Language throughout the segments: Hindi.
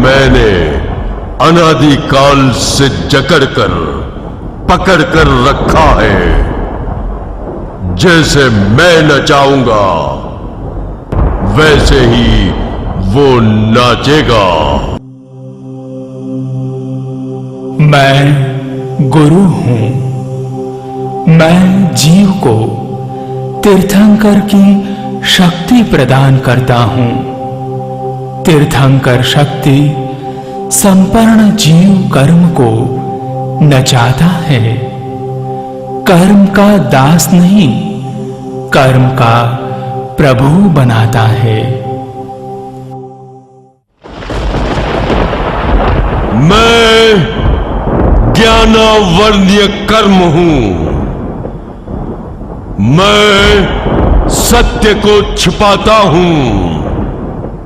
मैंने अनादिकाल से जकड़कर पकड़कर रखा है। जैसे मैं नचाऊंगा वैसे ही वो नाचेगा। मैं गुरु हूं। मैं जीव को तीर्थंकर की शक्ति प्रदान करता हूं। तीर्थंकर शक्ति संपूर्ण जीव कर्म को नचाता है। कर्म का दास नहीं, कर्म का प्रभु बनाता है। मैं ज्ञानावर्ण्य कर्म हूं। मैं सत्य को छिपाता हूं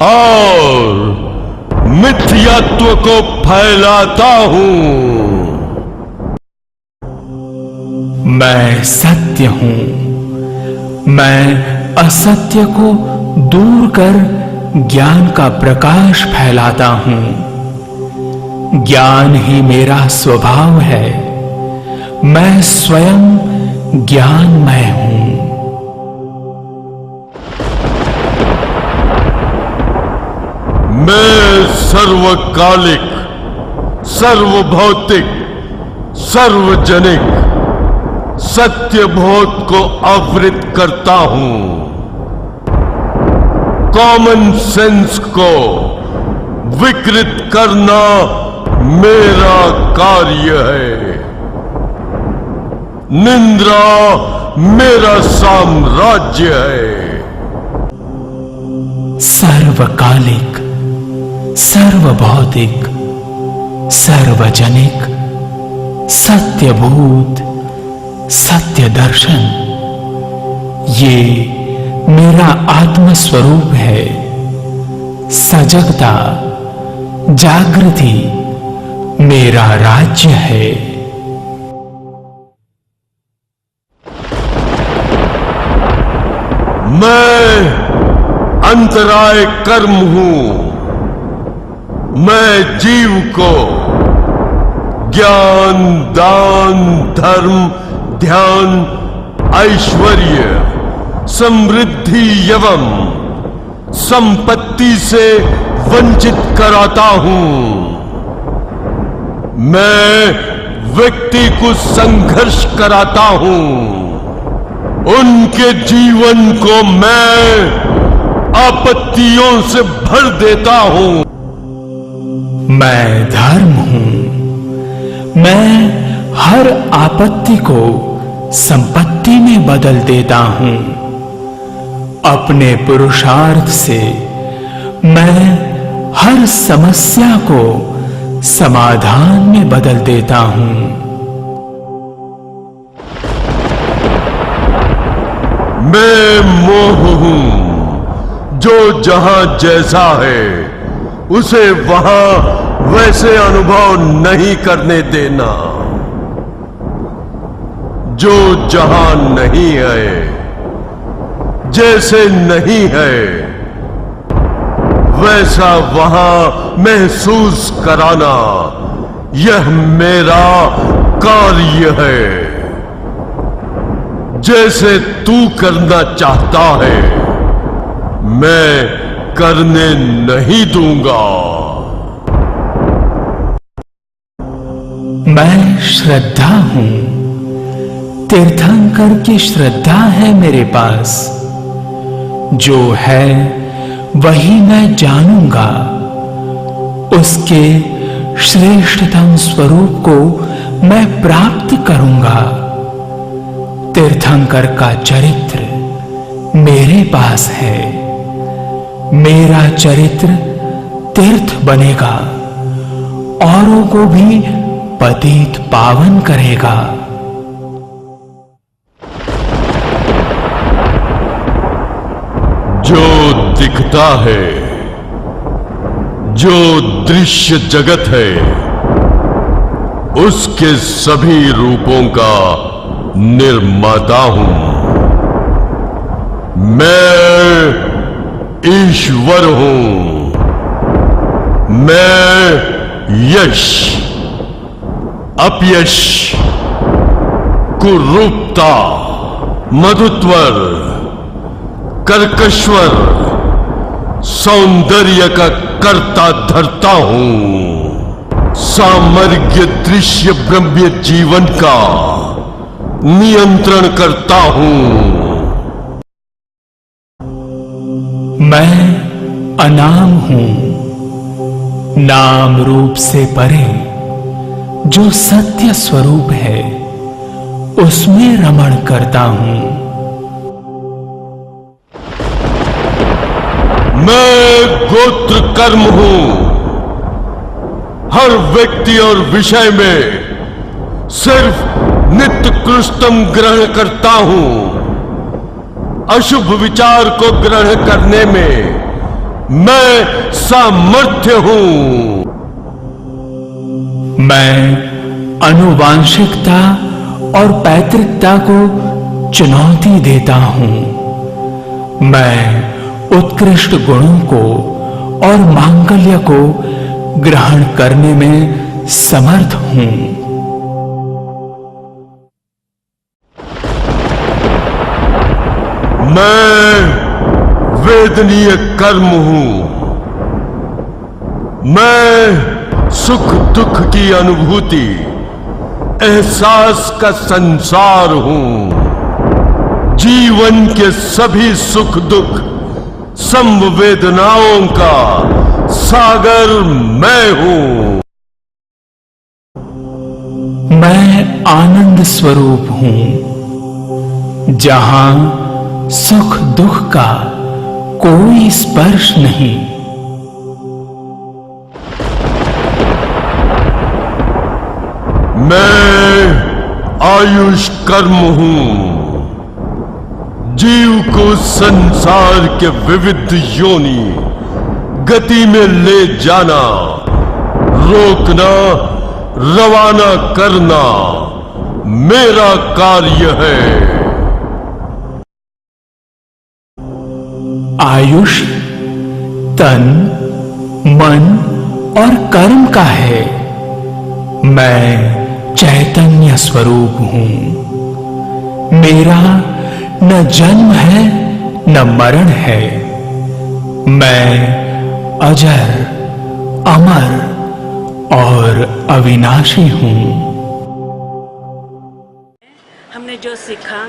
और मिथ्यात्व को फैलाता हूं। मैं सत्य हूं। मैं असत्य को दूर कर ज्ञान का प्रकाश फैलाता हूं। ज्ञान ही मेरा स्वभाव है। मैं स्वयं ज्ञानमय हूं। मैं सर्वकालिक, सर्वभौतिक, सार्वजनिक सत्यबोध को आवृत करता हूं। कॉमन सेंस को विकृत करना मेरा कार्य है। निंद्रा मेरा साम्राज्य है। सर्वकालिक, सर्वभौतिक, सार्वजनिक, सत्यभूत, सत्य दर्शन, ये मेरा आत्मस्वरूप है। सजगता, जागृति मेरा राज्य है। मैं अंतराय कर्म हूं। मैं जीव को ज्ञान, दान, धर्म, ध्यान, ऐश्वर्य, समृद्धि एवं संपत्ति से वंचित कराता हूं। मैं व्यक्ति को संघर्ष कराता हूं। उनके जीवन को मैं आपत्तियों से भर देता हूं। मैं धर्म हूं। मैं हर आपत्ति को संपत्ति में बदल देता हूं। अपने पुरुषार्थ से मैं हर समस्या को समाधान में बदल देता हूं। मैं मोह हूं। जो जहां जैसा है उसे वहां वैसे अनुभव नहीं करने देना। जो जहां नहीं है, जैसे नहीं है, वैसा वहां महसूस कराना, यह मेरा कार्य है। जैसे तू करना चाहता है, मैं करने नहीं दूंगा। मैं श्रद्धा हूं। तीर्थंकर की श्रद्धा है मेरे पास। जो है वही मैं जानूंगा। उसके श्रेष्ठतम स्वरूप को मैं प्राप्त करूंगा। तीर्थंकर का चरित्र मेरे पास है। मेरा चरित्र तीर्थ बनेगा, औरों को भी पतित पावन करेगा। जो दिखता है, जो दृश्य जगत है, उसके सभी रूपों का निर्माता हूं। मैं ईश्वर हूं। मैं यश, अपयश, कुरूपता, मधुत्वर, कर्कश्वर, सौंदर्य का कर्ता धरता हूं। सामर्ग्य दृश्य ब्रह्म जीवन का नियंत्रण करता हूं। मैं अनाम हूं, नाम रूप से परे जो सत्य स्वरूप है उसमें रमण करता हूं। मैं गोत्र कर्म हूं, हर व्यक्ति और विषय में सिर्फ नित्यकृष्टम ग्रहण करता हूं। अशुभ विचार को ग्रहण करने में मैं सामर्थ्य हूं। मैं आनुवांशिकता और पैतृकता को चुनौती देता हूं। मैं उत्कृष्ट गुणों को और मांगल्य को ग्रहण करने में समर्थ हूं। मैं वेदनीय कर्म हूं। मैं सुख दुख की अनुभूति, एहसास का संसार हूं। जीवन के सभी सुख दुख संवेदनाओं का सागर मैं हूं। मैं आनंद स्वरूप हूं, जहां सुख दुख का कोई स्पर्श नहीं। मैं आयुष कर्म हूं। जीव को संसार के विविध योनि गति में ले जाना, रोकना, रवाना करना मेरा कार्य है। आयुष तन, मन और कर्म का है। मैं चैतन्य स्वरूप हूं। मेरा न जन्म है न मरण है। मैं अजर, अमर और अविनाशी हूं। हमने जो सीखा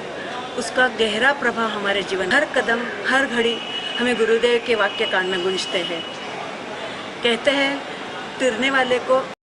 उसका गहरा प्रभाव हमारे जीवन, हर कदम हर घड़ी हमें गुरुदेव के वाक्य कान में गूंजते हैं। कहते हैं तिरने वाले को